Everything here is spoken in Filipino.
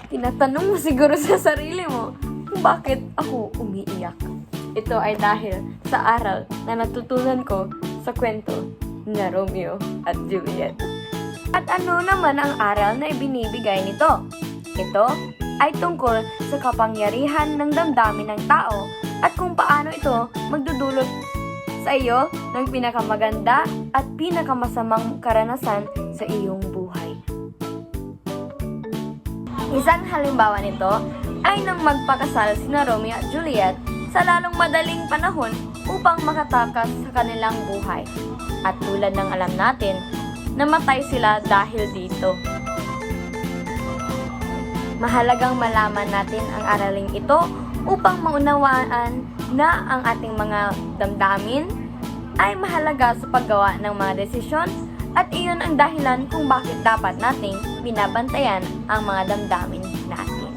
Tinatanong mo siguro sa sarili mo kung bakit ako umiiyak. Ito ay dahil sa aral na natutunan ko sa kwento na Romeo at Juliet. At ano naman ang aral na ibinibigay nito? Ito ay tungkol sa kapangyarihan ng damdamin ng tao at kung paano ito magdudulot sa iyo ng pinakamaganda at pinakamasamang karanasan sa iyong buhay. Isang halimbawa nito ay nang magpakasal sina Romeo at Juliet sa lalong madaling panahon upang makatakas sa kanilang buhay. At tulad ng alam natin, namatay sila dahil dito. Mahalagang malaman natin ang araling ito upang maunawaan na ang ating mga damdamin ay mahalaga sa paggawa ng mga desisyon at iyon ang dahilan kung bakit dapat nating binabantayan ang mga damdamin natin.